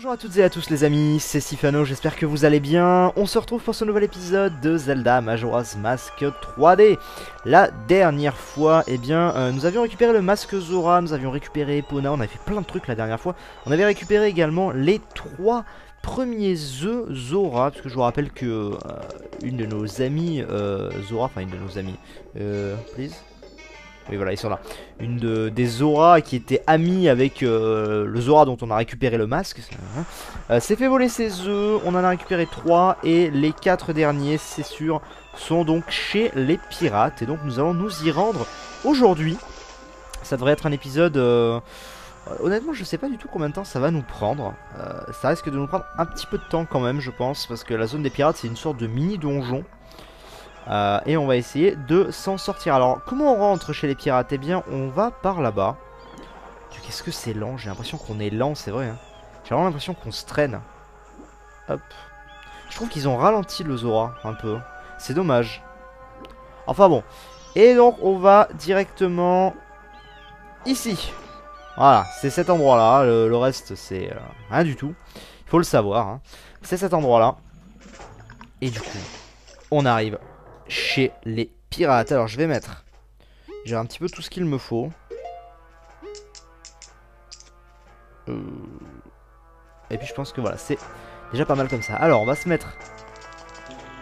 Bonjour à toutes et à tous les amis, c'est Sifano, j'espère que vous allez bien. On se retrouve pour ce nouvel épisode de Zelda Majora's Mask 3D. La dernière fois, nous avions récupéré le masque Zora, nous avions récupéré Epona, on avait fait plein de trucs la dernière fois. On avait récupéré également les 3 premiers œufs Zora, parce que je vous rappelle que une de nos amies Zora, enfin une de nos amies, please. Oui voilà, ils sont là. Des Zora qui était amie avec le Zora dont on a récupéré le masque. S'est fait voler ses œufs, on en a récupéré 3 et les 4 derniers, c'est sûr, sont donc chez les pirates. Et donc nous allons nous y rendre aujourd'hui. Ça devrait être un épisode... honnêtement, je sais pas du tout combien de temps ça va nous prendre. Ça risque de nous prendre un petit peu de temps quand même, je pense, parce que la zone des pirates, c'est une sorte de mini donjon. Et on va essayer de s'en sortir. Alors, comment on rentre chez les pirates? Eh bien, on va par là-bas. Qu'est-ce que c'est lent? J'ai l'impression qu'on est lent, c'est vrai. Hein. J'ai vraiment l'impression qu'on se traîne. Hop. Je trouve qu'ils ont ralenti le Zora, un peu. C'est dommage. Enfin bon. Et donc, on va directement ici. Voilà, c'est cet endroit-là. Le reste, c'est rien du tout. Il faut le savoir. Hein. C'est cet endroit-là. Et du coup, on arrive chez les pirates. Alors je vais mettre, j'ai un petit peu tout ce qu'il me faut. Et puis je pense que voilà, c'est déjà pas mal comme ça. Alors on va se mettre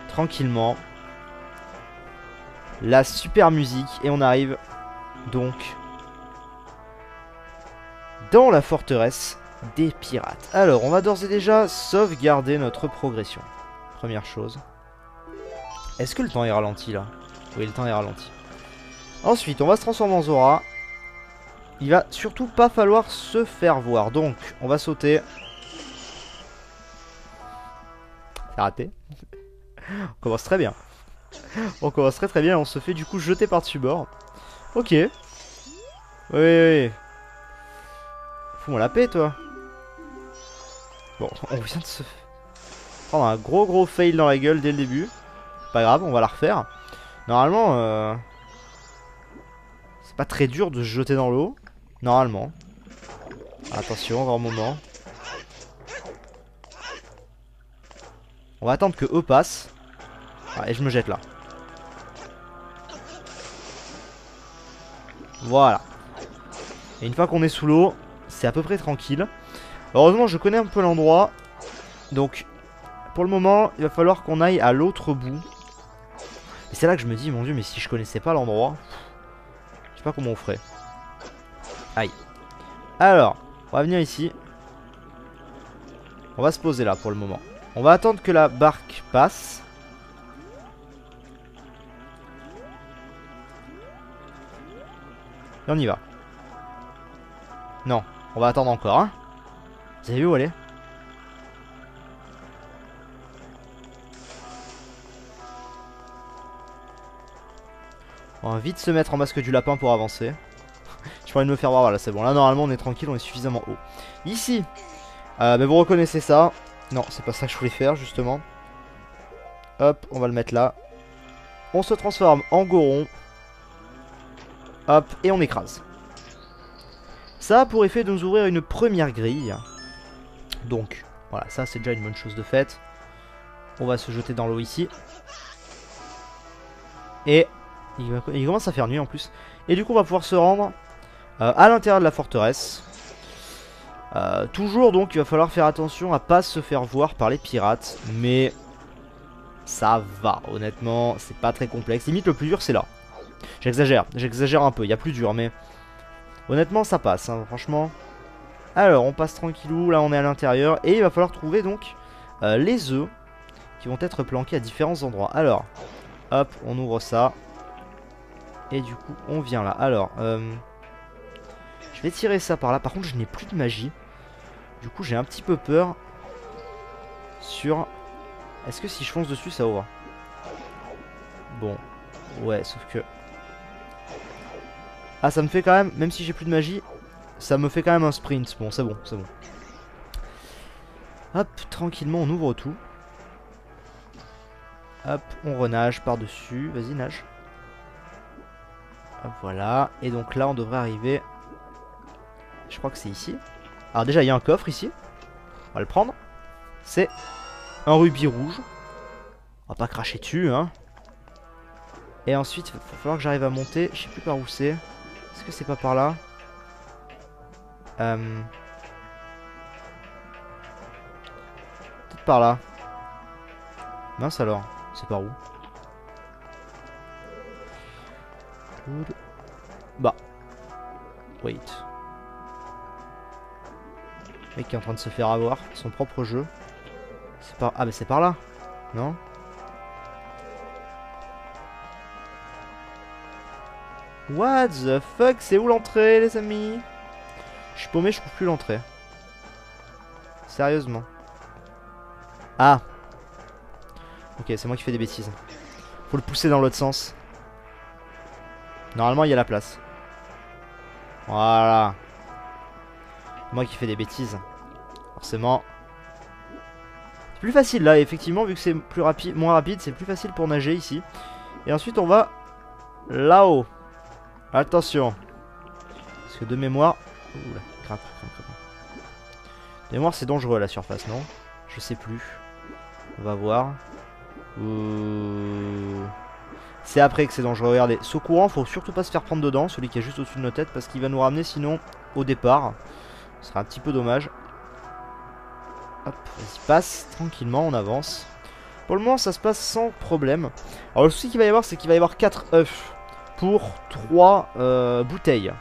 tranquillement la super musique et on arrive donc dans la forteresse des pirates. Alors on va d'ores et déjà sauvegarder notre progression. Première chose. Est-ce que le temps est ralenti là? Oui, le temps est ralenti. Ensuite, on va se transformer en Zora. Il va surtout pas falloir se faire voir. Donc, on va sauter. C'est raté. On commence très bien. On commence très très bien. On se fait du coup jeter par-dessus bord. Ok. Oui, oui. Fous-moi la paix, toi. Bon, on vient de se prendre un gros fail dans la gueule dès le début. Pas grave, on va la refaire. Normalement, c'est pas très dur de se jeter dans l'eau. Normalement. Attention, encore un moment. On va attendre que eux passent. Ah, et je me jette là. Voilà. Et une fois qu'on est sous l'eau, c'est à peu près tranquille. Heureusement, je connais un peu l'endroit. Donc, pour le moment, il va falloir qu'on aille à l'autre bout. Et c'est là que je me dis, mon dieu, mais si je connaissais pas l'endroit, je sais pas comment on ferait. Aïe. Alors, on va venir ici. On va se poser là pour le moment. On va attendre que la barque passe. Et on y va. Non, on va attendre encore, hein. Vous avez vu où elle est? On va vite se mettre en masque du lapin pour avancer. Je pourrais me faire voir, voilà c'est bon. Là normalement on est tranquille, on est suffisamment haut. Ici, mais vous reconnaissez ça. Non, c'est pas ça que je voulais faire justement. Hop, on va le mettre là. On se transforme en Goron. Hop, et on écrase. Ça a pour effet de nous ouvrir une première grille. Donc, voilà, ça c'est déjà une bonne chose de faite. On va se jeter dans l'eau ici. Et il commence à faire nuit en plus. Et du coup on va pouvoir se rendre à l'intérieur de la forteresse. Toujours donc il va falloir faire attention à pas se faire voir par les pirates. Mais ça va, honnêtement c'est pas très complexe. Limite le plus dur c'est là. J'exagère un peu, il y a plus dur mais honnêtement ça passe hein, franchement. Alors on passe tranquillou, là on est à l'intérieur. Et il va falloir trouver donc les œufs qui vont être planqués à différents endroits. Alors hop, on ouvre ça. Et du coup on vient là. Alors je vais tirer ça par là. Par contre je n'ai plus de magie. Du coup j'ai un petit peu peur. Sur... Est-ce que si je fonce dessus ça ouvre? Bon. Ouais sauf que... Ah ça me fait quand même, même si j'ai plus de magie, ça me fait quand même un sprint. Bon c'est bon, c'est bon. Hop, tranquillement on ouvre tout. Hop, on renage par dessus. Vas-y nage. Hop, voilà. Et donc là on devrait arriver. Je crois que c'est ici. Alors déjà il y a un coffre ici. On va le prendre. C'est un rubis rouge. On va pas cracher dessus, hein. Et ensuite, il va falloir que j'arrive à monter. Je sais plus par où c'est. Est-ce que c'est pas par là? Peut-être par là. Mince alors. C'est par où? Bah. Wait. Le mec qui est en train de se faire avoir. Son propre jeu. C'est par... Ah mais c'est par là. Non? What the fuck? C'est où l'entrée, les amis? Je suis paumé, je trouve plus l'entrée. Sérieusement. Ah. Ok, c'est moi qui fais des bêtises. Faut le pousser dans l'autre sens. Normalement, il y a la place. Voilà. Moi qui fais des bêtises. Forcément. C'est plus facile là, effectivement, vu que c'est plus rapide, moins rapide, c'est plus facile pour nager ici. Et ensuite, on va là-haut. Attention. Parce que de mémoire... Oula, crap. De mémoire, c'est dangereux à la surface, non? Je sais plus. On va voir. C'est après que c'est dangereux. Regardez, saut courant, faut surtout pas se faire prendre dedans, celui qui est juste au-dessus de nos têtes, parce qu'il va nous ramener sinon au départ. Ce sera un petit peu dommage. Hop, vas-y, passe tranquillement, on avance. Pour le moment, ça se passe sans problème. Alors, le souci qu'il va y avoir, c'est qu'il va y avoir 4 œufs pour 3 bouteilles.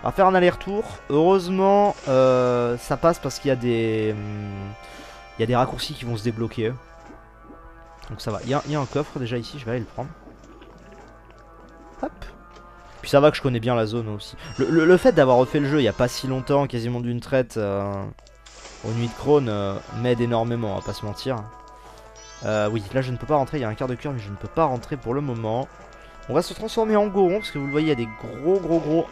On va faire un aller-retour. Heureusement, ça passe parce qu'il y a des... il y a des raccourcis qui vont se débloquer. Donc ça va. Il y a un coffre déjà ici, je vais aller le prendre. Hop. Puis ça va que je connais bien la zone aussi. Le fait d'avoir refait le jeu il n'y a pas si longtemps, quasiment d'une traite, aux Nuits de Crone, m'aide énormément, on va pas se mentir. Oui, là je ne peux pas rentrer, il y a un quart de cœur, mais je ne peux pas rentrer pour le moment. On va se transformer en goron, parce que vous le voyez, il y a des gros...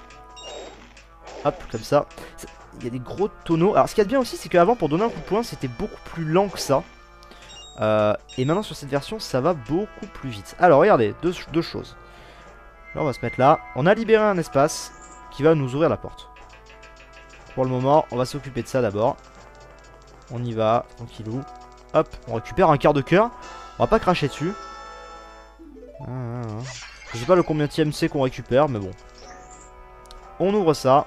Hop, comme ça. Il y a des gros tonneaux. Alors ce qu'il y a de bien aussi, c'est qu'avant, pour donner un coup de poing, c'était beaucoup plus lent que ça. Et maintenant sur cette version, ça va beaucoup plus vite. Alors regardez, deux choses. Là on va se mettre là. On a libéré un espace qui va nous ouvrir la porte. Pour le moment, on va s'occuper de ça d'abord. On y va, tranquillou. Hop, on récupère un quart de cœur. On va pas cracher dessus. Je sais pas le combienième c'est qu'on récupère, mais bon. On ouvre ça.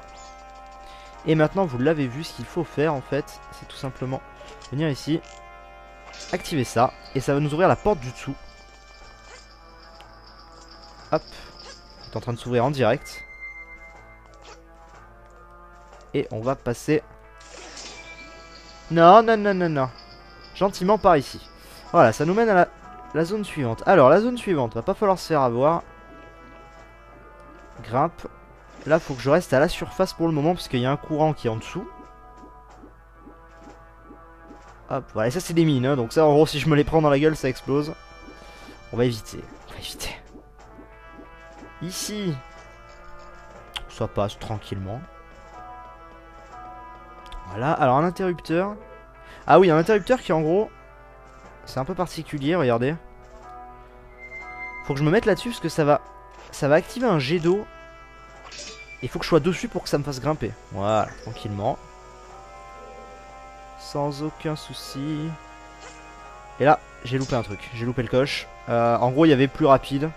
Et maintenant, vous l'avez vu, ce qu'il faut faire en fait, c'est tout simplement venir ici, activer ça, et ça va nous ouvrir la porte du dessous. Hop, c'est en train de s'ouvrir en direct. Et on va passer... Non. Gentiment par ici. Voilà, ça nous mène à la zone suivante. Alors, la zone suivante, va pas falloir se faire avoir. Grimpe. Là, faut que je reste à la surface pour le moment, parce qu'il y a un courant qui est en dessous. Hop, voilà, et ça c'est des mines, hein, donc ça en gros si je me les prends dans la gueule ça explose. On va éviter, Ici, ça passe tranquillement. Voilà, alors un interrupteur. Ah oui, un interrupteur qui en gros, c'est un peu particulier, regardez. Faut que je me mette là-dessus parce que ça va activer un jet d'eau. Il faut que je sois dessus pour que ça me fasse grimper. Voilà, tranquillement. Sans aucun souci. Et là, j'ai loupé un truc. J'ai loupé le coche. En gros, il y avait plus rapide.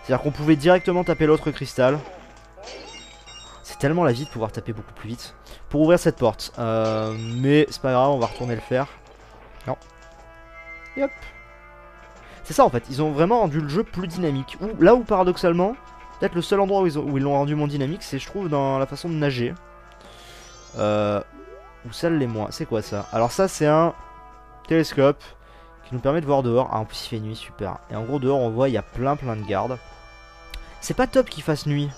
C'est-à-dire qu'on pouvait directement taper l'autre cristal. C'est tellement la vie de pouvoir taper beaucoup plus vite. Pour ouvrir cette porte. Mais c'est pas grave, on va retourner le faire. Non. Et hop. C'est ça en fait. Ils ont vraiment rendu le jeu plus dynamique. Là où paradoxalement, peut-être le seul endroit où ils l'ont rendu moins dynamique, c'est je trouve dans la façon de nager. Ou ça l'est moins. C'est quoi ça? Alors ça c'est un télescope qui nous permet de voir dehors. Ah en plus il fait nuit, super. Et en gros dehors on voit il y a plein de gardes. C'est pas top qu'il fasse nuit.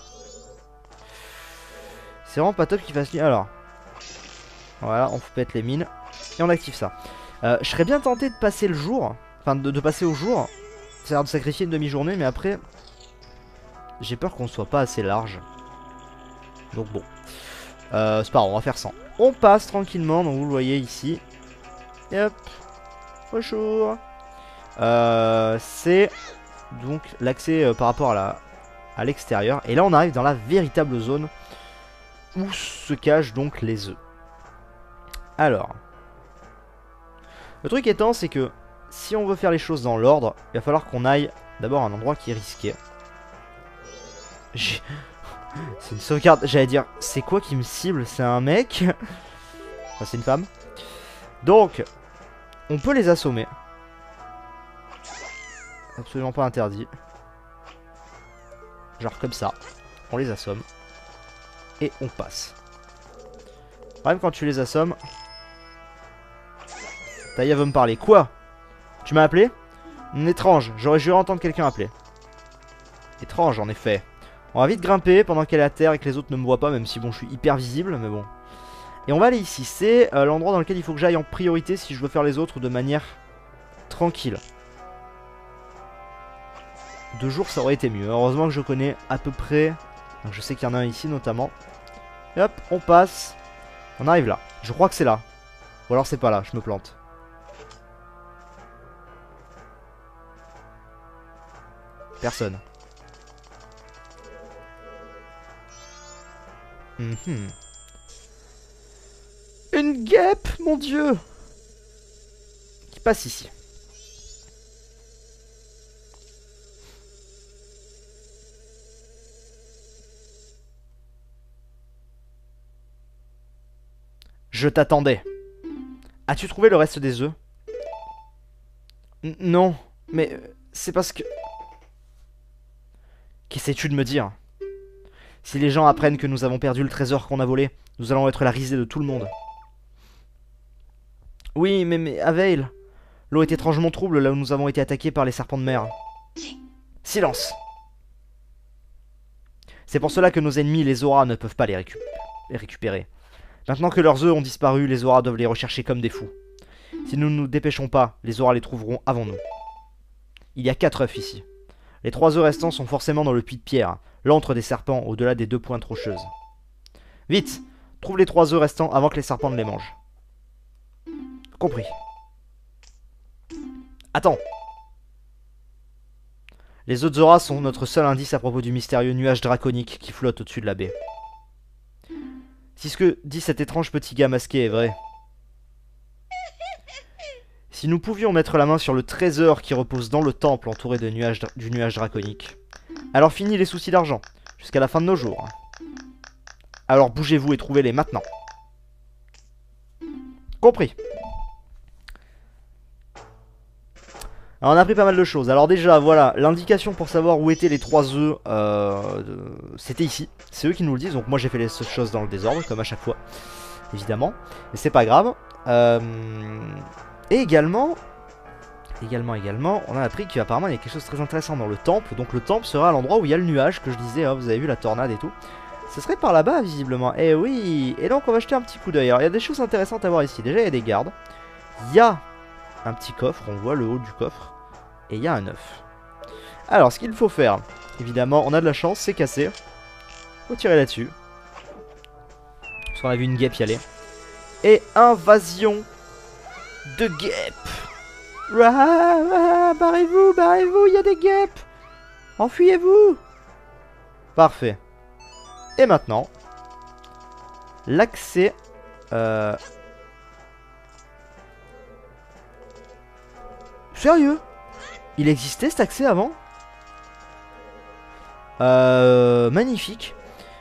C'est vraiment pas top qu'il fasse nuit. Alors voilà, on pète les mines et on active ça. Je serais bien tenté de passer le jour. Enfin de passer au jour. C'est-à-dire de sacrifier une demi-journée, mais après j'ai peur qu'on soit pas assez large. Donc bon, c'est pas grave, on va faire 100. On passe tranquillement, donc vous le voyez ici. Et hop, bonjour. C'est donc l'accès par rapport à l'extérieur. Et là on arrive dans la véritable zone où se cachent donc les œufs. Alors, Le truc étant, c'est que si on veut faire les choses dans l'ordre, il va falloir qu'on aille d'abord à un endroit qui est risqué. C'est une sauvegarde, j'allais dire, c'est quoi qui me cible? C'est un mec? Enfin, c'est une femme. Donc, on peut les assommer. Absolument pas interdit. Genre comme ça. On les assomme. Et on passe. Même quand tu les assommes... Taïa veut me parler. Quoi? Tu m'as appelé? Étrange, j'aurais juré entendre quelqu'un appeler. Étrange en effet. On va vite grimper pendant qu'elle est à terre et que les autres ne me voient pas, même si bon je suis hyper visible, mais bon. Et on va aller ici, c'est l'endroit dans lequel il faut que j'aille en priorité si je veux faire les autres de manière tranquille. De jour ça aurait été mieux, heureusement que je connais à peu près, donc je sais qu'il y en a un ici notamment. Et hop, on passe, on arrive là, je crois que c'est là. Ou alors c'est pas là, je me plante. Personne. Une guêpe, mon dieu, qui passe ici. Je t'attendais. As-tu trouvé le reste des œufs? Non, mais c'est parce que... Qu'essaies-tu de me dire? Si les gens apprennent que nous avons perdu le trésor qu'on a volé, nous allons être la risée de tout le monde. Oui, mais Aveil, l'eau est étrangement trouble là où nous avons été attaqués par les serpents de mer. Silence! C'est pour cela que nos ennemis, les Zora, ne peuvent pas les récupérer. Maintenant que leurs œufs ont disparu, les Zora doivent les rechercher comme des fous. Si nous ne nous dépêchons pas, les Zora les trouveront avant nous. Il y a 4 œufs ici. Les 3 œufs restants sont forcément dans le puits de pierre, l'antre des serpents au-delà des 2 pointes rocheuses. Vite! Trouve les 3 œufs restants avant que les serpents ne les mangent. Compris. Attends! Les œufs de Zora sont notre seul indice à propos du mystérieux nuage draconique qui flotte au-dessus de la baie. Si ce que dit cet étrange petit gars masqué est vrai... Si nous pouvions mettre la main sur le trésor qui repose dans le temple entouré de du nuage draconique, alors fini les soucis d'argent, jusqu'à la fin de nos jours. Alors bougez-vous et trouvez-les maintenant. Compris. Alors on a appris pas mal de choses. Alors déjà, voilà, l'indication pour savoir où étaient les 3 œufs, c'était ici. C'est eux qui nous le disent, donc moi j'ai fait les choses dans le désordre, comme à chaque fois, évidemment. Mais c'est pas grave. Et également, on a appris qu'apparemment il y a quelque chose de très intéressant dans le temple. Donc le temple sera à l'endroit où il y a le nuage que je disais, hein, vous avez vu la tornade et tout. Ce serait par là-bas visiblement, et oui. Et donc on va jeter un petit coup d'œil. Il y a des choses intéressantes à voir ici. Déjà il y a des gardes. Il y a un petit coffre, on voit le haut du coffre. Et il y a un œuf. Alors ce qu'il faut faire, évidemment on a de la chance, c'est cassé. Faut tirer là-dessus. Parce qu'on a vu une guêpe y aller. Et invasion de guêpes. Barrez-vous, barrez-vous, il y a des guêpes. Enfuyez-vous. Parfait. Et maintenant, l'accès... Sérieux? Il existait cet accès avant? Magnifique.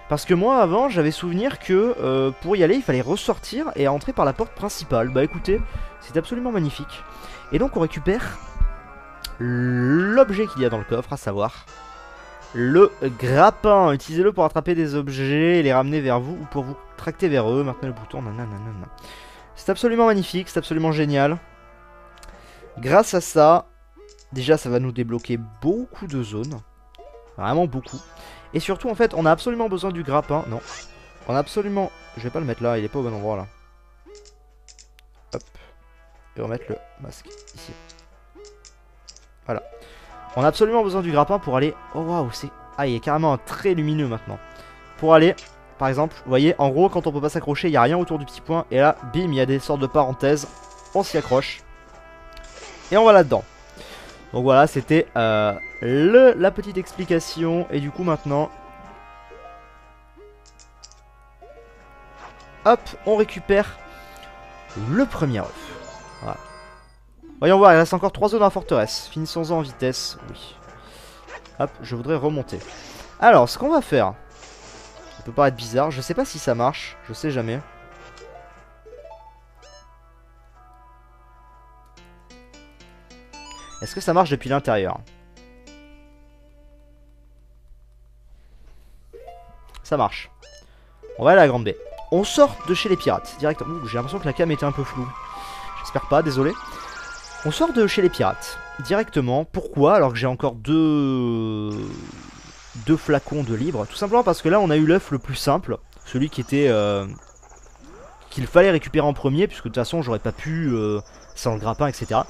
Parce que moi avant j'avais souvenir que pour y aller il fallait ressortir et entrer par la porte principale. Bah écoutez, c'est absolument magnifique. Et donc on récupère l'objet qu'il y a dans le coffre, à savoir le grappin. Utilisez-le pour attraper des objets et les ramener vers vous ou pour vous tracter vers eux. Maintenant le bouton, nanana. C'est absolument magnifique, c'est absolument génial. Grâce à ça, déjà ça va nous débloquer beaucoup de zones. Vraiment beaucoup. Et surtout en fait on a absolument besoin du grappin. Non. On a absolument... Je vais pas le mettre là, il est pas au bon endroit là. Hop. Et on va mettre le masque ici. Voilà. On a absolument besoin du grappin pour aller... Oh waouh, c'est... Ah, il y a carrément un trait lumineux maintenant. Pour aller, par exemple, vous voyez, en gros quand on peut pas s'accrocher, il n'y a rien autour du petit point. Et là, bim, il y a des sortes de parenthèses. On s'y accroche. Et on va là-dedans. Donc voilà, c'était la petite explication. Et du coup maintenant, hop, on récupère le premier œuf. Voilà. Voyons voir, il reste encore 3 zones dans la forteresse. Finissons-en en vitesse. Oui. Hop, je voudrais remonter. Alors, ce qu'on va faire... Ça peut paraître bizarre. Je sais pas si ça marche. Je sais jamais. Est-ce que ça marche depuis l'intérieur? Ça marche. On va aller à la grande baie. On sort de chez les pirates directement. J'ai l'impression que la cam était un peu floue. J'espère pas, désolé. On sort de chez les pirates directement. Pourquoi? Alors que j'ai encore deux flacons de libre. Tout simplement parce que là on a eu l'œuf le plus simple. Celui qui était... qu'il fallait récupérer en premier. Puisque de toute façon j'aurais pas pu sans le grappin, etc.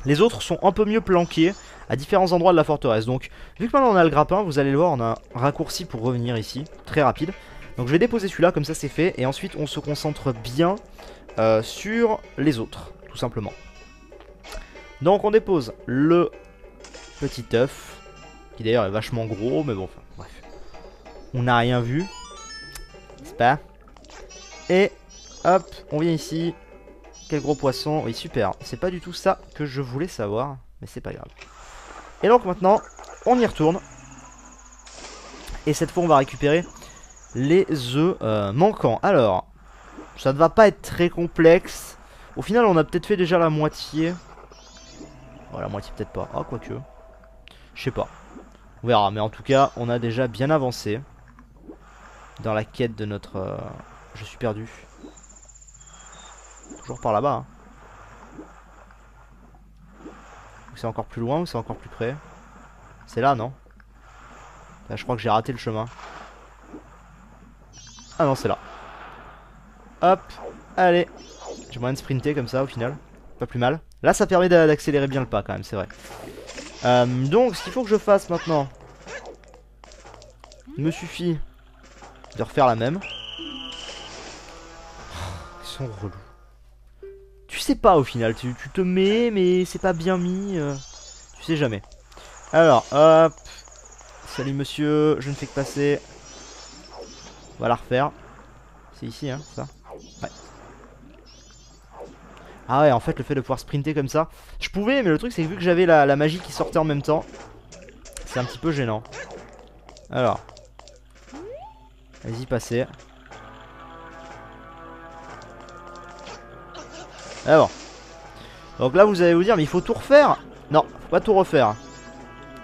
Les autres sont un peu mieux planqués à différents endroits de la forteresse. Donc vu que maintenant on a le grappin, vous allez le voir, on a un raccourci pour revenir ici. Très rapide. Donc je vais déposer celui-là, comme ça c'est fait. Et ensuite on se concentre bien sur les autres, tout simplement. Donc on dépose le petit œuf, qui d'ailleurs est vachement gros, mais bon, enfin, bref. On n'a rien vu, n'est-ce pas? Et hop, on vient ici. Quel gros poisson, oui super. C'est pas du tout ça que je voulais savoir, mais c'est pas grave. Et donc maintenant, on y retourne. Et cette fois on va récupérer les œufs manquants. Alors, ça ne va pas être très complexe. Au final on a peut-être fait déjà la moitié. Voilà, la moitié peut-être pas. Ah, quoique. Je sais pas. On verra. Mais en tout cas, on a déjà bien avancé dans la quête de notre... Je suis perdu. Toujours par là-bas. Hein. C'est encore plus loin ou c'est encore plus près? C'est là, non? Là, je crois que j'ai raté le chemin. Ah non, c'est là. Hop. Allez. J'ai moyen de sprinter comme ça au final. Pas plus mal. Là, ça permet d'accélérer bien le pas quand même, c'est vrai. Donc, ce qu'il faut que je fasse maintenant, il me suffit de refaire la même. Ils sont relous. Tu sais pas au final, tu te mets, mais c'est pas bien mis. Tu sais jamais. Alors, hop. Salut monsieur, je ne fais que passer. On va la refaire. C'est ici, hein, ça. Ouais. Ah ouais, en fait, le fait de pouvoir sprinter comme ça. Je pouvais, mais le truc, c'est que vu que j'avais la magie qui sortait en même temps, c'est un petit peu gênant. Alors. Vas-y, passez. Alors. Donc là, vous allez vous dire, mais il faut tout refaire? Non, faut pas tout refaire.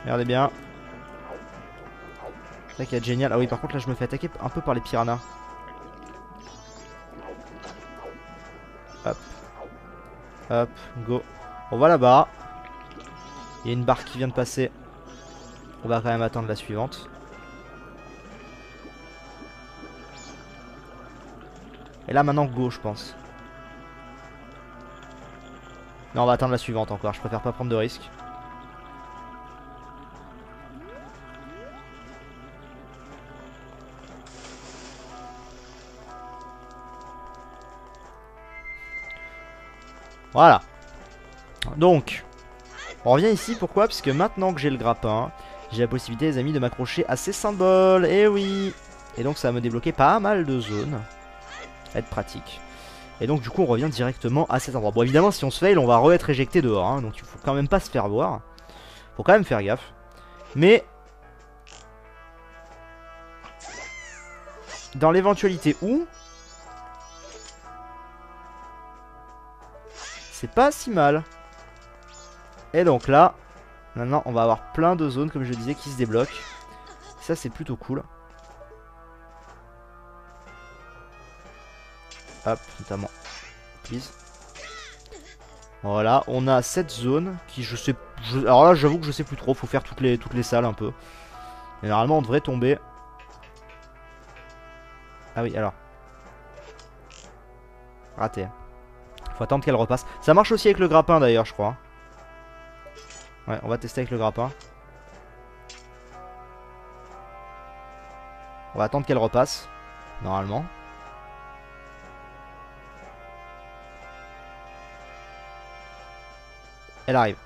Regardez bien. C'est ça qui est génial. Ah oui, par contre, là, je me fais attaquer un peu par les piranhas. Hop. Hop, go. On va là-bas. Il y a une barre qui vient de passer. On va quand même attendre la suivante. Et là maintenant go, je pense. Non, on va attendre la suivante encore. Je préfère pas prendre de risques. Voilà. Donc, on revient ici. Pourquoi? Parce que maintenant que j'ai le grappin, j'ai la possibilité, les amis, de m'accrocher à ces symboles. Et oui. Et donc ça va me débloquer pas mal de zones. Ça va être pratique. Et donc du coup on revient directement à cet endroit. Bon évidemment si on se fail on va re-être éjecté dehors. Hein, donc il faut quand même pas se faire voir. Faut quand même faire gaffe. Mais... dans l'éventualité où... c'est pas si mal. Et donc là... maintenant on va avoir plein de zones comme je disais qui se débloquent. Ça c'est plutôt cool. Hop, notamment. Please. Voilà, on a cette zone qui je sais... alors là j'avoue que je sais plus trop, faut faire toutes les salles un peu. Mais normalement on devrait tomber. Ah oui, alors. Raté. Faut attendre qu'elle repasse. Ça marche aussi avec le grappin d'ailleurs, je crois. Ouais, on va tester avec le grappin. On va attendre qu'elle repasse. Normalement. Elle arrive.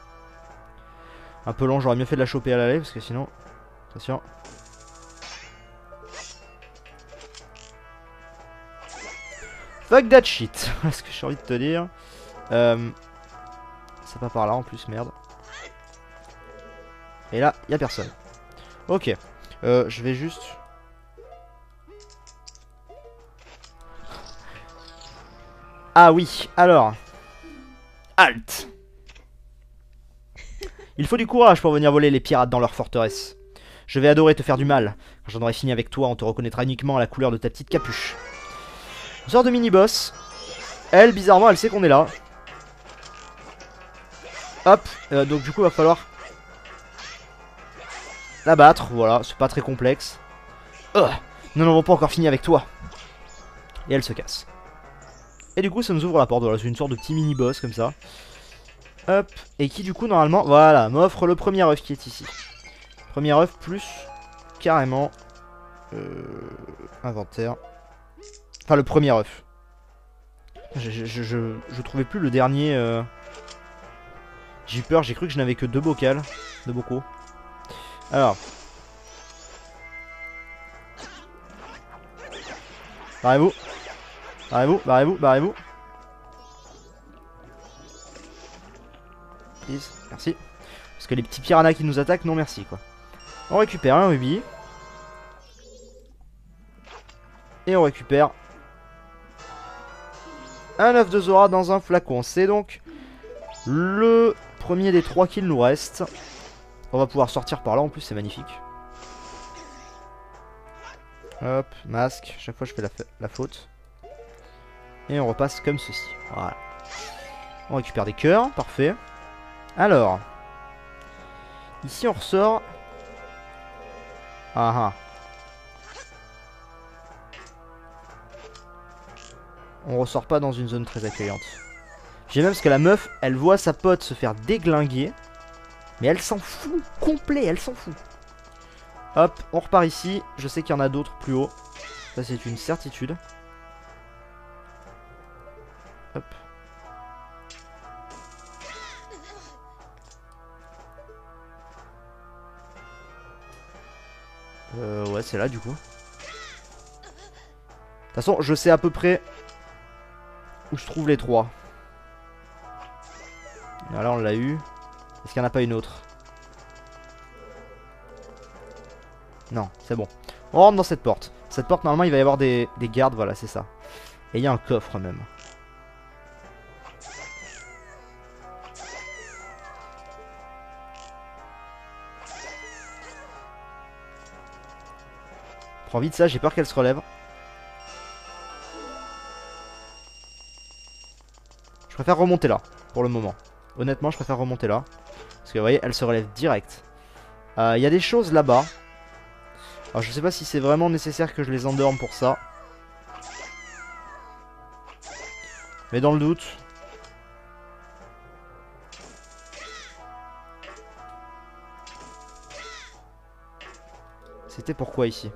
Un peu long, j'aurais mieux fait de la choper à l'aller parce que sinon... attention. Fuck that shit. C'est ce que j'ai envie de te dire. c'est pas par là en plus, merde. Et là, y a personne. Ok. Je vais juste... Ah oui, alors... Halt. Il faut du courage pour venir voler les pirates dans leur forteresse. Je vais adorer te faire du mal. Quand j'en aurai fini avec toi, on te reconnaîtra uniquement à la couleur de ta petite capuche. Une sorte de mini-boss. Elle, bizarrement, elle sait qu'on est là. Hop, donc du coup, il va falloir la battre. Voilà, c'est pas très complexe. Nous n'avons pas encore fini avec toi. Et elle se casse. Et du coup, ça nous ouvre la porte. Voilà, c'est une sorte de petit mini-boss comme ça. Hop, et qui du coup, normalement, voilà, m'offre le premier œuf qui est ici. Premier œuf plus carrément inventaire. Enfin, le premier œuf. Je trouvais plus le dernier. J'ai eu peur, j'ai cru que je n'avais que 2 bocals. 2 bocaux. Alors. Barrez-vous. Barrez-vous, barrez-vous, barrez-vous. Please, merci. Parce que les petits piranhas qui nous attaquent, non merci quoi. On récupère un rubis. Et on récupère un œuf de Zora dans un flacon. C'est donc le premier des 3 qu'il nous reste. On va pouvoir sortir par là en plus, c'est magnifique. Hop, masque. Chaque fois je fais la faute. Et on repasse comme ceci. Voilà. On récupère des cœurs, parfait. Alors. Ici on ressort. Ah ah. On ressort pas dans une zone très accueillante. J'aime même parce que la meuf, elle voit sa pote se faire déglinguer. Mais elle s'en fout, complet, elle s'en fout. Hop, on repart ici. Je sais qu'il y en a d'autres plus haut. Ça c'est une certitude. Hop. Ouais, c'est là du coup. De toute façon, je sais à peu près où je trouve les 3. Là, on l'a eu. Est-ce qu'il n'y en a pas une autre? Non, c'est bon. On rentre dans cette porte. Cette porte, normalement, il va y avoir des gardes. Voilà, c'est ça. Et il y a un coffre même. Prends vite ça, j'ai peur qu'elle se relève. Je préfère remonter là, pour le moment. Honnêtement, je préfère remonter là. Parce que vous voyez, elle se relève direct. Il y a des choses là-bas. Alors je sais pas si c'est vraiment nécessaire que je les endorme pour ça. Mais dans le doute. C'était pourquoi ici?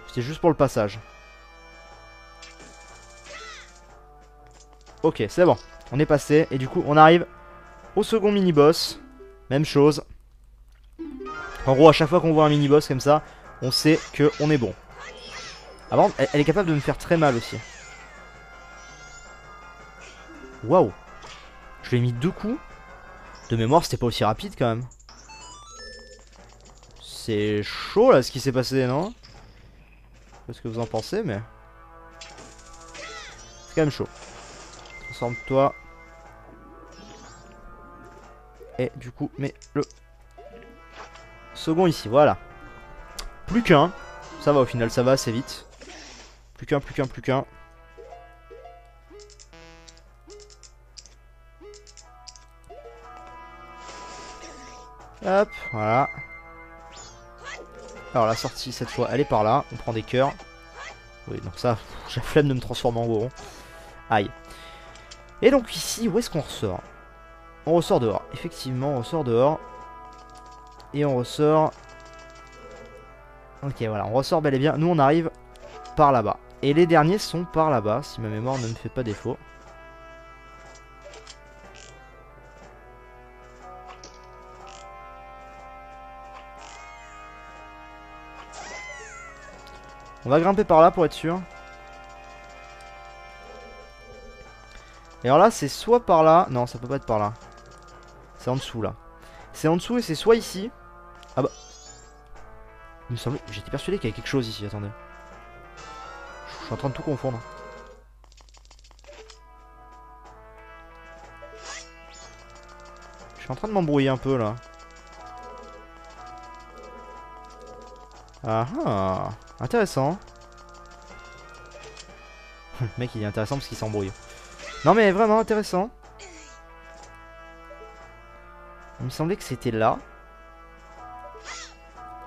C'était juste pour le passage. Ok, c'est bon. On est passé. Et du coup, on arrive au second mini-boss. Même chose. En gros, à chaque fois qu'on voit un mini-boss comme ça, on sait qu'on est bon. Avant, elle est capable de me faire très mal aussi. Waouh. Je lui ai mis 2 coups. De mémoire, c'était pas aussi rapide quand même. C'est chaud là ce qui s'est passé, non? Je sais pas ce que vous en pensez, mais... c'est quand même chaud. Transforme-toi. Et du coup, mets le second ici, voilà. Plus qu'un. Ça va au final, ça va assez vite. Plus qu'un, plus qu'un, plus qu'un. Hop, voilà. Alors la sortie cette fois, elle est par là. On prend des cœurs. Oui, donc ça, j'ai la flemme de me transformer en goron. Aïe. Et donc ici, où est-ce qu'on ressort? On ressort dehors. Effectivement, on ressort dehors. Et on ressort... ok, voilà, on ressort bel et bien. Nous, on arrive par là-bas. Et les derniers sont par là-bas, si ma mémoire ne me fait pas défaut. On va grimper par là pour être sûr. Et alors là, c'est soit par là... non, ça peut pas être par là. C'est en dessous là. C'est en dessous et c'est soit ici. Ah bah. Il me semblait. J'étais persuadé qu'il y avait quelque chose ici, attendez. Je suis en train de tout confondre. Je suis en train de m'embrouiller un peu là. Ah ah, intéressant. Le mec il est intéressant parce qu'il s'embrouille. Non mais vraiment intéressant. Il me semblait que c'était là.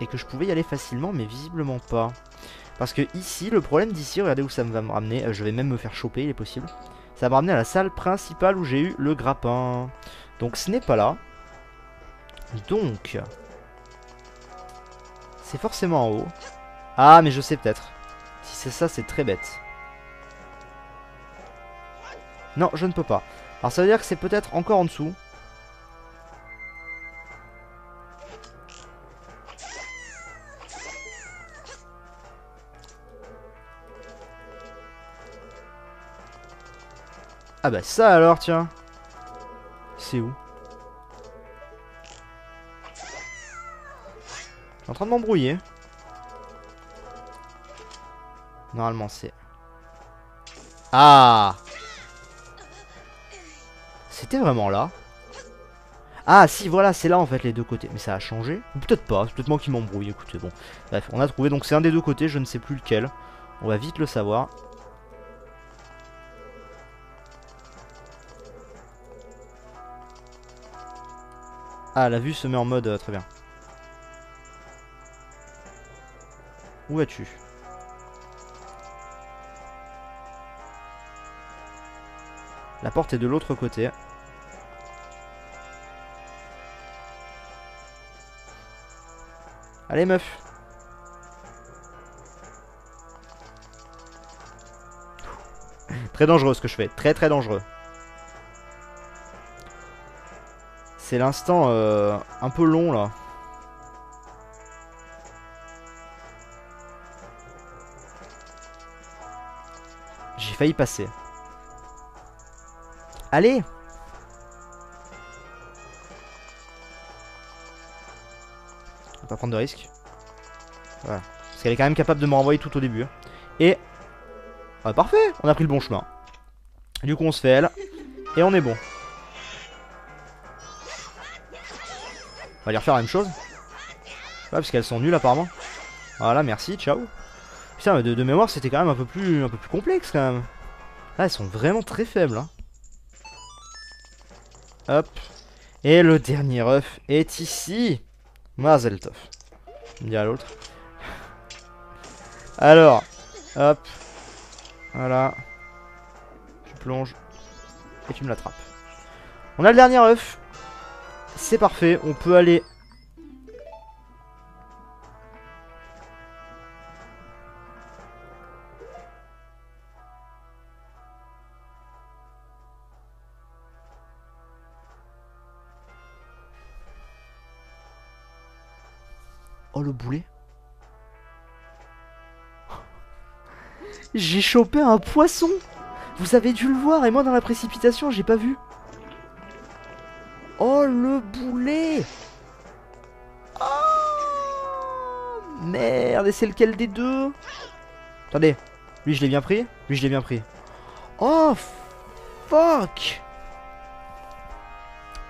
Et que je pouvais y aller facilement mais visiblement pas. Parce que ici, le problème d'ici, regardez où ça va me ramener. Je vais même me faire choper, il est possible. Ça va me ramener à la salle principale où j'ai eu le grappin. Donc ce n'est pas là. Donc... c'est forcément en haut. Ah mais je sais peut-être. Si c'est ça, c'est très bête. Non, je ne peux pas. Alors ça veut dire que c'est peut-être encore en dessous. Ah bah ça alors, tiens. C'est où? Je suis en train de m'embrouiller. Normalement c'est... Ah! C'était vraiment là? Ah si, voilà, c'est là en fait les deux côtés. Mais ça a changé? Ou peut-être pas, c'est peut-être moi qui m'embrouille, écoutez, bon. Bref, on a trouvé, donc c'est un des deux côtés, je ne sais plus lequel. On va vite le savoir. Ah, la vue se met en mode très bien. Où vas-tu? La porte est de l'autre côté. Allez meuf. Très dangereux ce que je fais. Très très dangereux. C'est l'instant un peu long là. J'ai failli passer. Allez! On va pas prendre de risques. Voilà. Parce qu'elle est quand même capable de me renvoyer tout au début. Et... ah, parfait! On a pris le bon chemin. Du coup on se fait elle. Et on est bon. On va lui refaire la même chose. Ouais, parce qu'elles sont nulles apparemment. Voilà, merci, ciao. Putain, de mémoire c'était quand même un peu plus complexe quand même. Là elles sont vraiment très faibles hein. Hop. Et le dernier œuf est ici. Mazel tov. On dirait l'autre. Alors. Hop. Voilà. Tu plonges. Et tu me l'attrapes. On a le dernier œuf. C'est parfait. On peut aller... Oh le boulet. J'ai chopé un poisson. Vous avez dû le voir et moi dans la précipitation j'ai pas vu. Oh le boulet. Oh merde, et c'est lequel des deux? Attendez, lui je l'ai bien pris. Lui je l'ai bien pris. Oh fuck.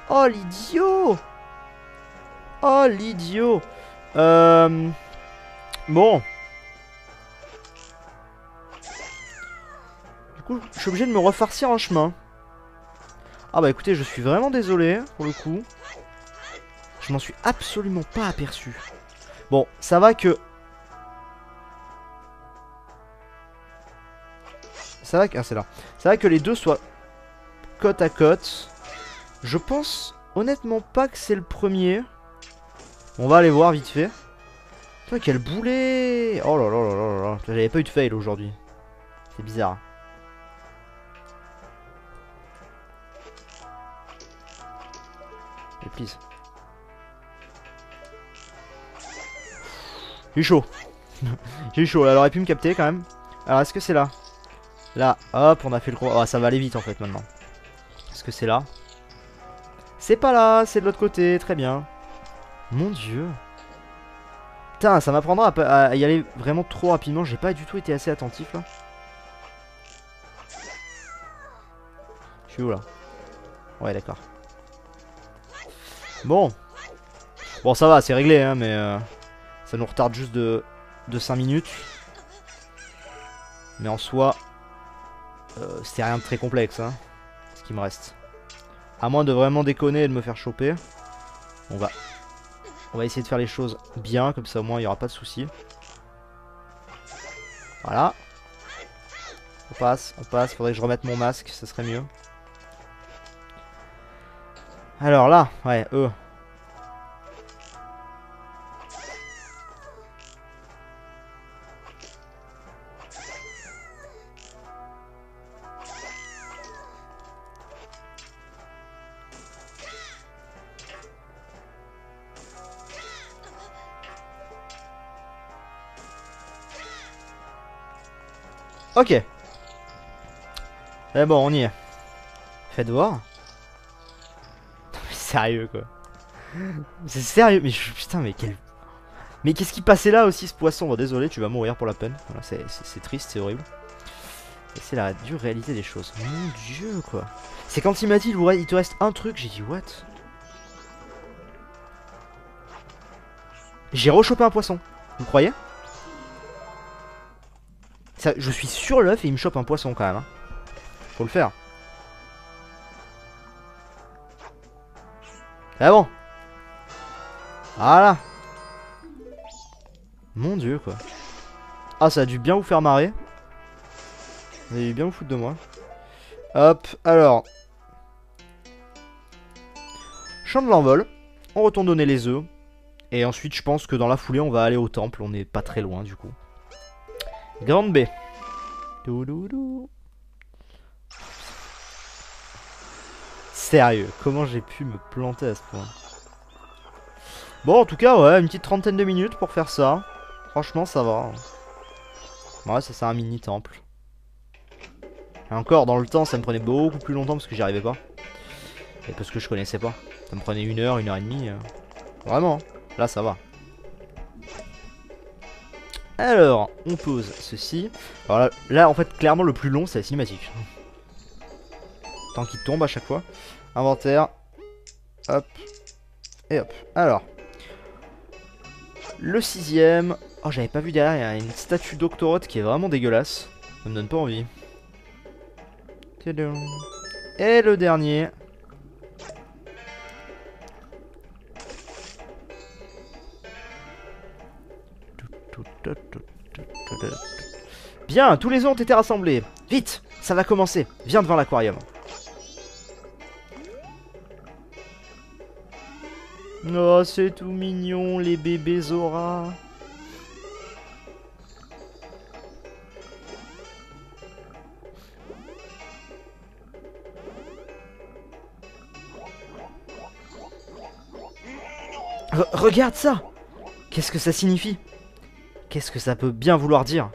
Oh l'idiot. Oh l'idiot. Bon. Du coup, je suis obligé de me refarcir un chemin. Ah bah écoutez, je suis vraiment désolé pour le coup. Je m'en suis absolument pas aperçu. Bon, ça va que... ça va que... ah, c'est là. Ça va que les deux soient côte à côte. Je pense honnêtement pas que c'est le premier. On va aller voir vite fait. Putain, quel boulet! Oh là là là là là. J'avais pas eu de fail aujourd'hui. C'est bizarre. Et please. J'ai eu chaud. J'ai eu chaud. Elle aurait pu me capter quand même. Alors, est-ce que c'est là? Là, hop, on a fait le gros. Oh, ça va aller vite en fait maintenant. Est-ce que c'est là? C'est pas là, c'est de l'autre côté, très bien. Mon dieu. Putain, ça m'apprendra à y aller vraiment trop rapidement. J'ai pas du tout été assez attentif là. Je suis où là? Ouais, d'accord. Bon. Bon, ça va, c'est réglé, hein, mais ça nous retarde juste de 5 minutes. Mais en soi, c'est rien de très complexe, hein, ce qui me reste. À moins de vraiment déconner et de me faire choper. On va essayer de faire les choses bien, comme ça au moins il n'y aura pas de soucis. Voilà. On passe. Faudrait que je remette mon masque, ça serait mieux. Alors là, ouais, eux. Ok. Eh bon, on y est. Faites voir. Mais sérieux quoi. C'est sérieux, mais putain, mais quel... Mais qu'est-ce qui passait là aussi ce poisson? Bon, désolé, tu vas mourir pour la peine. Voilà, c'est triste, c'est horrible. Et c'est la dure réalité des choses. Mon dieu quoi. C'est quand il m'a dit il te reste un truc, j'ai dit what? J'ai rechopé un poisson. Vous croyez? Ça, je suis sur l'œuf et il me chope un poisson quand même. Hein. Faut le faire. Ah bon. Voilà. Mon dieu quoi. Ah, ça a dû bien vous faire marrer. Vous avez dû bien vous foutre de moi. Hop, alors. Champ de l'envol. On retourne donner les œufs. Et ensuite, je pense que dans la foulée, on va aller au temple. On n'est pas très loin du coup. Grande baie. Doudoudou. Sérieux, comment j'ai pu me planter à ce point? Bon, en tout cas, ouais, une petite trentaine de minutes pour faire ça. Franchement, ça va. Ouais, ça c'est un mini temple. Et encore, dans le temps, ça me prenait beaucoup plus longtemps parce que j'y arrivais pas. Et parce que je connaissais pas. Ça me prenait 1 heure, 1 heure et demie. Vraiment, là ça va. Alors, on pose ceci. Alors là, en fait, clairement, le plus long, c'est la cinématique. Tant qu'il tombe à chaque fois. Inventaire. Hop. Et hop. Alors. Le 6ème. Oh, j'avais pas vu derrière, il y a une statue d'Octoroth qui est vraiment dégueulasse. Ça me donne pas envie. Et le dernier. Bien, tous les œufs ont été rassemblés. Vite, ça va commencer. Viens devant l'aquarium. Oh, c'est tout mignon, les bébés Zora. Regarde ça. Qu'est-ce que ça signifie? Qu'est-ce que ça peut bien vouloir dire?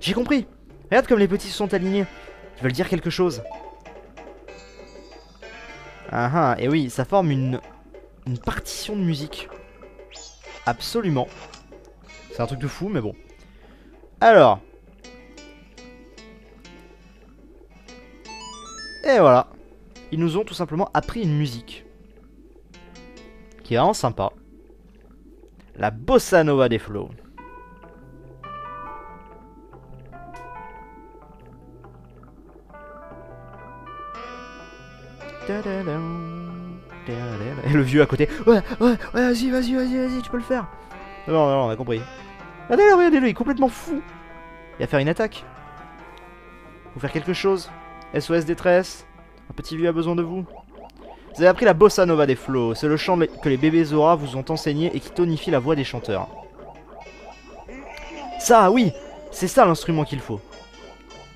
J'ai compris. Regarde comme les petits se sont alignés. Ils veulent dire quelque chose. Ah ah, et oui, ça forme une partition de musique. Absolument. C'est un truc de fou, mais bon. Alors. Et voilà. Ils nous ont tout simplement appris une musique. Qui est vraiment sympa. La bossa nova des flots. Et le vieux à côté. Ouais, vas-y, tu peux le faire. Non, on a compris. Regardez-le, il est complètement fou. Il va faire une attaque. Faut faire quelque chose. SOS détresse. Un petit vieux a besoin de vous. Vous avez appris la bossa nova des flots. C'est le chant que les bébés Zora vous ont enseigné et qui tonifie la voix des chanteurs. Ça, oui, c'est ça l'instrument qu'il faut.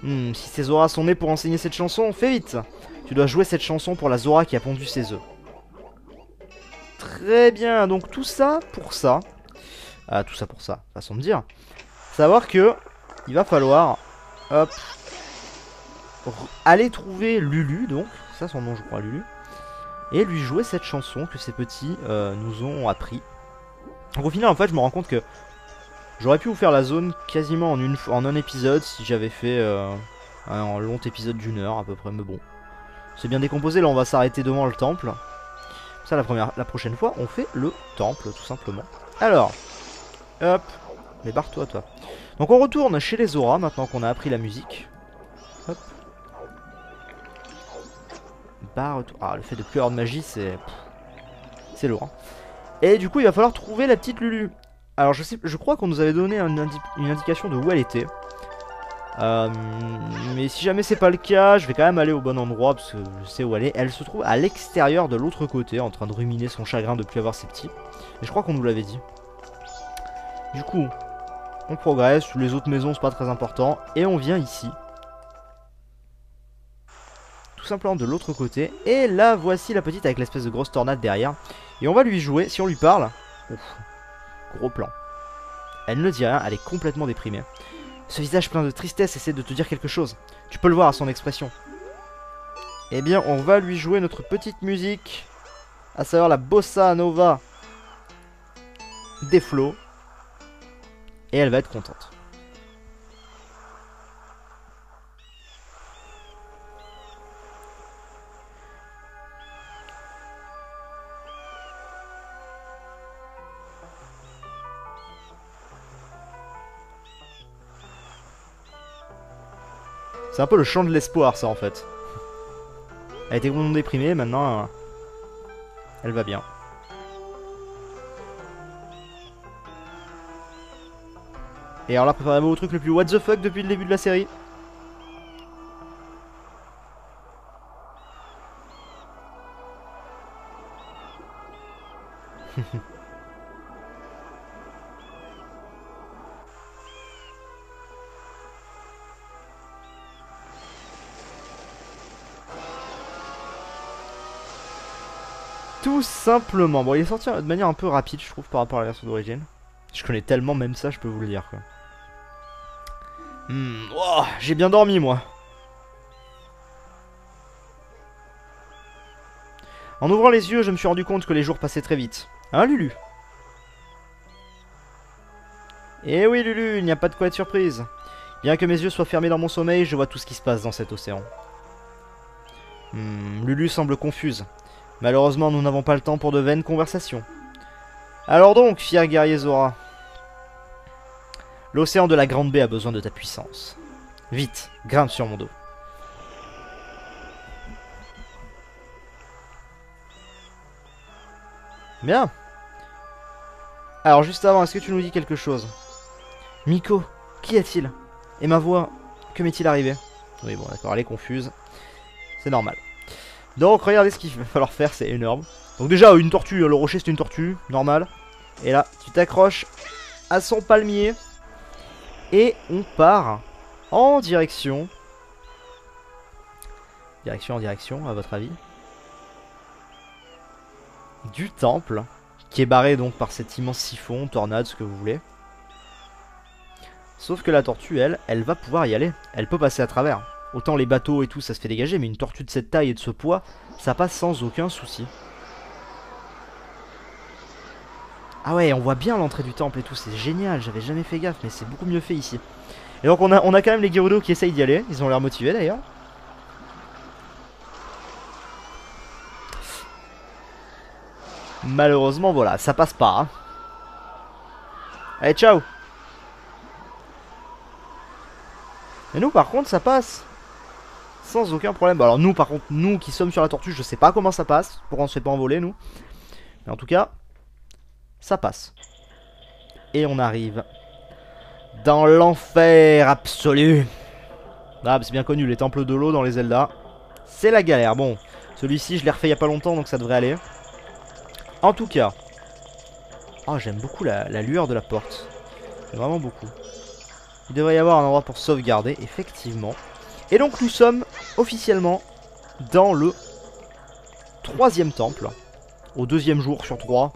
Si ces Zora sont nés pour enseigner cette chanson, fais vite. Tu dois jouer cette chanson pour la Zora qui a pondu ses œufs. Très bien, donc tout ça pour ça. Ah, tout ça pour ça, façon de dire. Savoir que il va falloir, hop, aller trouver Lulu, donc, ça son nom je crois, Lulu. et lui jouer cette chanson que ces petits nous ont appris. Donc au final en fait je me rends compte que j'aurais pu vous faire la zone quasiment en un épisode si j'avais fait un long épisode d'1 heure à peu près, mais bon. C'est bien décomposé, là on va s'arrêter devant le temple. Ça la prochaine fois on fait le temple tout simplement. Alors, hop, mais barre-toi toi. Donc on retourne chez les Zora maintenant qu'on a appris la musique. Hop. Barre-toi. Ah, le fait de plus avoir de magie c'est lourd. Hein. Et du coup il va falloir trouver la petite Lulu. Alors je crois qu'on nous avait donné une indication de où elle était. Mais si jamais c'est pas le cas, je vais quand même aller au bon endroit parce que je sais où elle est. Elle se trouve à l'extérieur de l'autre côté en train de ruminer son chagrin de plus avoir ses petits. Et je crois qu'on nous l'avait dit. Du coup, on progresse, les autres maisons c'est pas très important. Et on vient ici. Tout simplement de l'autre côté. Et là voici la petite avec l'espèce de grosse tornade derrière. Et on va lui jouer, si on lui parle. Ouf, gros plan. Elle ne dit rien, elle est complètement déprimée. Ce visage plein de tristesse essaie de te dire quelque chose. Tu peux le voir à son expression. Eh bien, on va lui jouer notre petite musique. À savoir la bossa nova des flots. Et elle va être contente. C'est un peu le chant de l'espoir ça en fait. Elle était complètement déprimée, maintenant elle va bien. Et alors là, préparez-vous au truc le plus what the fuck depuis le début de la série. Tout simplement. Bon, il est sorti de manière un peu rapide, je trouve, par rapport à la version d'origine. Je connais tellement même ça, je peux vous le dire, quoi. Oh, j'ai bien dormi, moi. En ouvrant les yeux, je me suis rendu compte que les jours passaient très vite. Hein, Lulu? Eh oui, Lulu, il n'y a pas de quoi être surprise. Bien que mes yeux soient fermés dans mon sommeil, je vois tout ce qui se passe dans cet océan. Lulu semble confuse. Malheureusement, nous n'avons pas le temps pour de vaines conversations. Alors donc, fier guerrier Zora. L'océan de la Grande Baie a besoin de ta puissance. Vite, grimpe sur mon dos. Bien. Alors, juste avant, est-ce que tu nous dis quelque chose? Miko, qu'y a-t-il? Et ma voix, que m'est-il arrivé? Oui, bon, d'accord, elle est confuse. C'est normal. Donc, regardez ce qu'il va falloir faire, c'est énorme. Donc déjà, une tortue, le rocher c'est une tortue, normal. Et là, tu t'accroches à son palmier. Et on part en direction. Direction, à votre avis? Du temple, qui est barré donc par cet immense siphon, tornade, ce que vous voulez. Sauf que la tortue, elle va pouvoir y aller. Elle peut passer à travers. Autant les bateaux et tout, ça se fait dégager, mais une tortue de cette taille et de ce poids, ça passe sans aucun souci. Ah ouais, on voit bien l'entrée du temple et tout, c'est génial, j'avais jamais fait gaffe, mais c'est beaucoup mieux fait ici. Et donc on a quand même les Gerudo qui essayent d'y aller, ils ont l'air motivés d'ailleurs. Malheureusement, voilà, ça passe pas. Hein. Allez, ciao. Et nous, par contre, ça passe. Sans aucun problème. Alors nous, par contre, nous qui sommes sur la tortue, je sais pas comment ça passe. Pourquoi on se fait pas envoler, nous. Mais en tout cas, ça passe. Et on arrive dans l'enfer absolu. Ah, c'est bien connu, les temples de l'eau dans les Zelda. C'est la galère. Bon, celui-ci, je l'ai refait il y a pas longtemps, donc ça devrait aller. En tout cas. Oh, j'aime beaucoup la lueur de la porte. J'aime vraiment beaucoup. Il devrait y avoir un endroit pour sauvegarder, effectivement. Et donc nous sommes officiellement dans le 3e temple. Au 2e jour sur 3.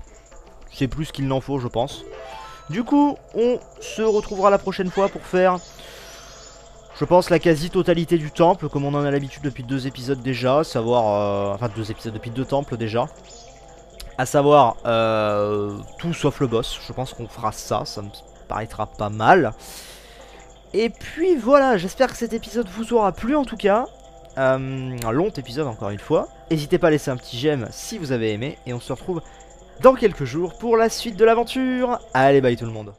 C'est plus qu'il n'en faut, je pense. Du coup, on se retrouvera la prochaine fois pour faire je pense, la quasi-totalité du temple, comme on en a l'habitude depuis 2 épisodes déjà, à savoir... enfin 2 épisodes, depuis 2 temples déjà. À savoir, tout sauf le boss, je pense qu'on fera ça, ça me paraîtra pas mal. Et puis voilà, j'espère que cet épisode vous aura plu en tout cas. Un long épisode encore une fois. N'hésitez pas à laisser un petit j'aime si vous avez aimé. Et on se retrouve dans quelques jours pour la suite de l'aventure. Allez, bye tout le monde.